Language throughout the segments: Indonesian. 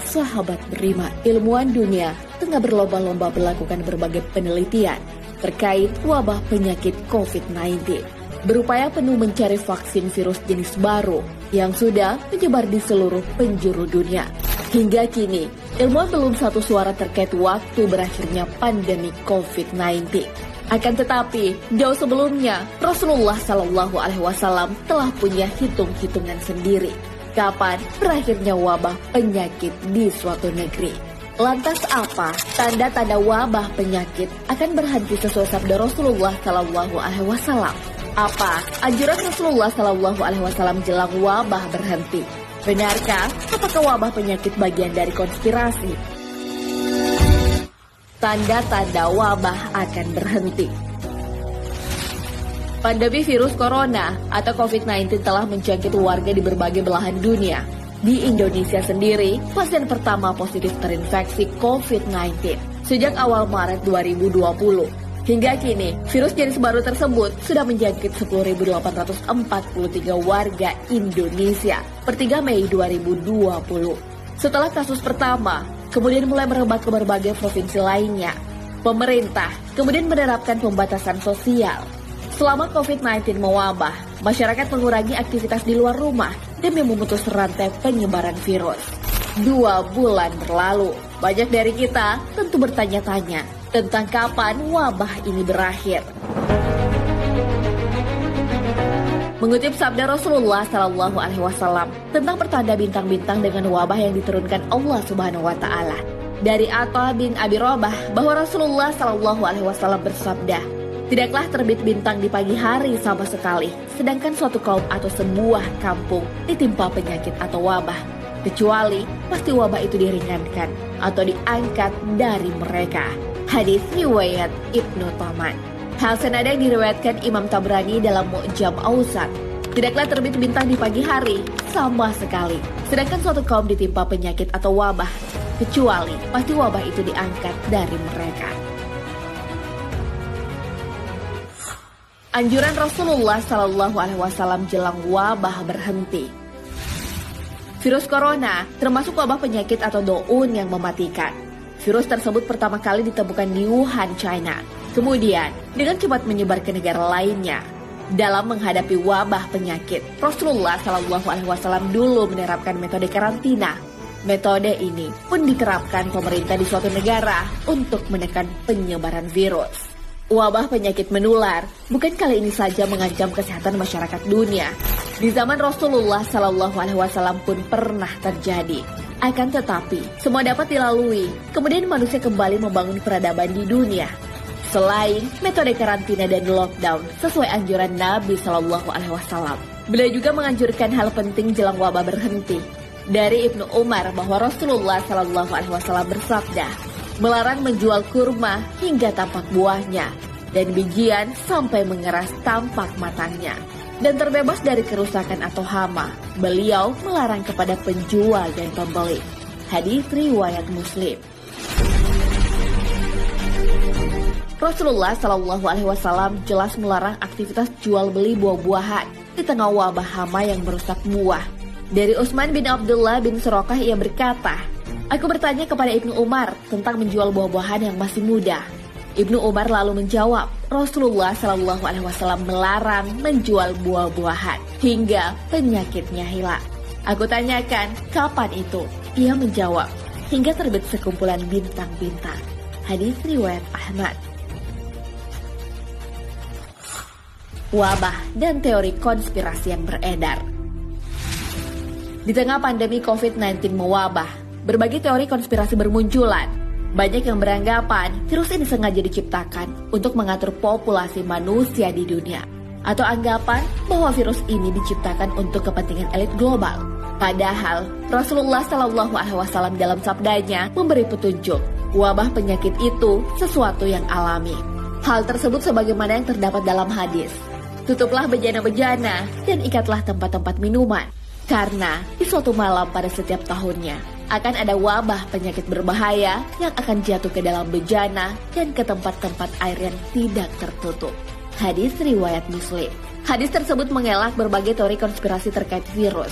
Sahabat Beriman, ilmuwan dunia tengah berlomba-lomba melakukan berbagai penelitian terkait wabah penyakit COVID-19. Berupaya penuh mencari vaksin virus jenis baru yang sudah menyebar di seluruh penjuru dunia. Hingga kini, ilmuwan belum satu suara terkait waktu berakhirnya pandemi COVID-19. Akan tetapi, jauh sebelumnya, Rasulullah SAW telah punya hitung-hitungan sendiri kapan berakhirnya wabah penyakit di suatu negeri. Lantas apa tanda-tanda wabah penyakit akan berhenti sesuai sabda Rasulullah SAW? Apa anjuran Rasulullah SAW jelang wabah berhenti? Benarkah apakah wabah penyakit bagian dari konspirasi? Tanda-tanda wabah akan berhenti. Pandemi virus corona atau COVID-19 telah menjangkit warga di berbagai belahan dunia. Di Indonesia sendiri, pasien pertama positif terinfeksi COVID-19 sejak awal Maret 2020. Hingga kini, virus jenis baru tersebut sudah menjangkit 10.843 warga Indonesia per 3 Mei 2020. Setelah kasus pertama, kemudian mulai merebak ke berbagai provinsi lainnya. Pemerintah kemudian menerapkan pembatasan sosial. Selama COVID-19 mewabah, masyarakat mengurangi aktivitas di luar rumah demi memutus rantai penyebaran virus. 2 bulan berlalu, banyak dari kita tentu bertanya-tanya tentang kapan wabah ini berakhir. Mengutip sabda Rasulullah SAW tentang pertanda bintang-bintang dengan wabah yang diturunkan Allah Subhanahu Wa Taala, dari Atha bin Abi Rabah bahwa Rasulullah SAW bersabda, "Tidaklah terbit bintang di pagi hari sama sekali, sedangkan suatu kaum atau sebuah kampung ditimpa penyakit atau wabah, kecuali pasti wabah itu diringankan atau diangkat dari mereka." Hadis riwayat Ibnu Taman. Hal senada yang diriwayatkan Imam Tabrani dalam Mu'jam Awsat. Tidaklah terbit bintang di pagi hari sama sekali, sedangkan suatu kaum ditimpa penyakit atau wabah, kecuali pasti wabah itu diangkat dari mereka. Anjuran Rasulullah SAW jelang wabah berhenti. Virus corona termasuk wabah penyakit atau doun yang mematikan. Virus tersebut pertama kali ditemukan di Wuhan, China. Kemudian dengan cepat menyebar ke negara lainnya. Dalam menghadapi wabah penyakit, Rasulullah SAW dulu menerapkan metode karantina. Metode ini pun diterapkan pemerintah di suatu negara untuk menekan penyebaran virus. Wabah penyakit menular bukan kali ini saja mengancam kesehatan masyarakat dunia. Di zaman Rasulullah SAW pun pernah terjadi. Akan tetapi, semua dapat dilalui. Kemudian manusia kembali membangun peradaban di dunia. Selain metode karantina dan lockdown sesuai anjuran Nabi SAW, beliau juga menganjurkan hal penting jelang wabah berhenti. Dari Ibnu Umar bahwa Rasulullah SAW bersabda, melarang menjual kurma hingga tampak buahnya, dan bijian sampai mengeras tampak matangnya, dan terbebas dari kerusakan atau hama. Beliau melarang kepada penjual dan pembeli. Hadis riwayat Muslim. Rasulullah SAW jelas melarang aktivitas jual beli buah-buahan di tengah wabah hama yang merusak buah. Dari Utsman bin Abdullah bin Suraqah ia berkata, "Aku bertanya kepada Ibnu Umar tentang menjual buah-buahan yang masih muda." Ibnu Umar lalu menjawab, Rasulullah SAW melarang menjual buah-buahan hingga penyakitnya hilang. Aku tanyakan, kapan itu? Ia menjawab, hingga terbit sekumpulan bintang-bintang. Hadis riwayat Ahmad. Wabah dan teori konspirasi yang beredar. Di tengah pandemi COVID-19 mewabah, berbagai teori konspirasi bermunculan. Banyak yang beranggapan virus ini sengaja diciptakan untuk mengatur populasi manusia di dunia, atau anggapan bahwa virus ini diciptakan untuk kepentingan elit global. Padahal Rasulullah SAW dalam sabdanya memberi petunjuk wabah penyakit itu sesuatu yang alami. Hal tersebut sebagaimana yang terdapat dalam hadis, tutuplah bejana-bejana dan ikatlah tempat-tempat minuman, karena di suatu malam pada setiap tahunnya akan ada wabah penyakit berbahaya yang akan jatuh ke dalam bejana dan ke tempat-tempat air yang tidak tertutup. Hadis riwayat Muslim. Hadis tersebut mengelak berbagai teori konspirasi terkait virus.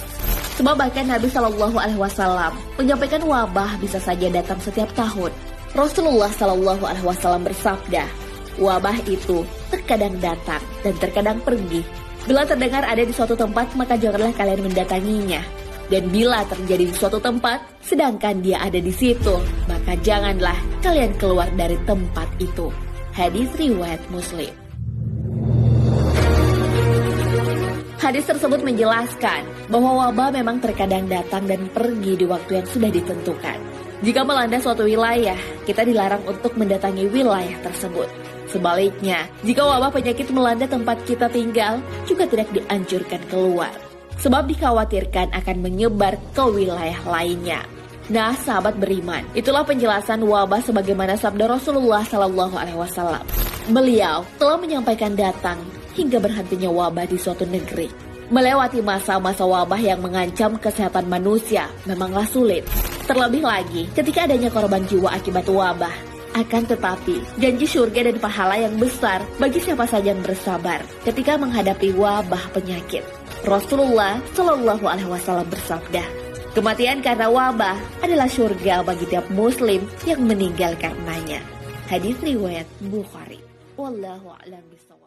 Sebab bahkan Nabi Shallallahu Alaihi Wasallam menyampaikan wabah bisa saja datang setiap tahun. Rasulullah Shallallahu Alaihi Wasallam bersabda, wabah itu terkadang datang dan terkadang pergi. Bila terdengar ada di suatu tempat, maka janganlah kalian mendatanginya. Dan bila terjadi di suatu tempat, sedangkan dia ada di situ, maka janganlah kalian keluar dari tempat itu. Hadis riwayat Muslim. Hadis tersebut menjelaskan bahwa wabah memang terkadang datang dan pergi di waktu yang sudah ditentukan. Jika melanda suatu wilayah, kita dilarang untuk mendatangi wilayah tersebut. Sebaliknya, jika wabah penyakit melanda tempat kita tinggal, juga tidak dianjurkan keluar. Sebab dikhawatirkan akan menyebar ke wilayah lainnya. Nah, sahabat beriman, itulah penjelasan wabah sebagaimana sabda Rasulullah Shallallahu Alaihi Wasallam. Beliau telah menyampaikan datang hingga berhentinya wabah di suatu negeri. Melewati masa-masa wabah yang mengancam kesehatan manusia memanglah sulit. Terlebih lagi ketika adanya korban jiwa akibat wabah. Akan tetapi, janji surga dan pahala yang besar bagi siapa saja yang bersabar ketika menghadapi wabah penyakit. Rasulullah Shallallahu Alaihi Wasallam bersabda, kematian karena wabah adalah surga bagi tiap muslim yang meninggal karenanya. Hadis riwayat Bukhari. Wallahu a'lam bishawab.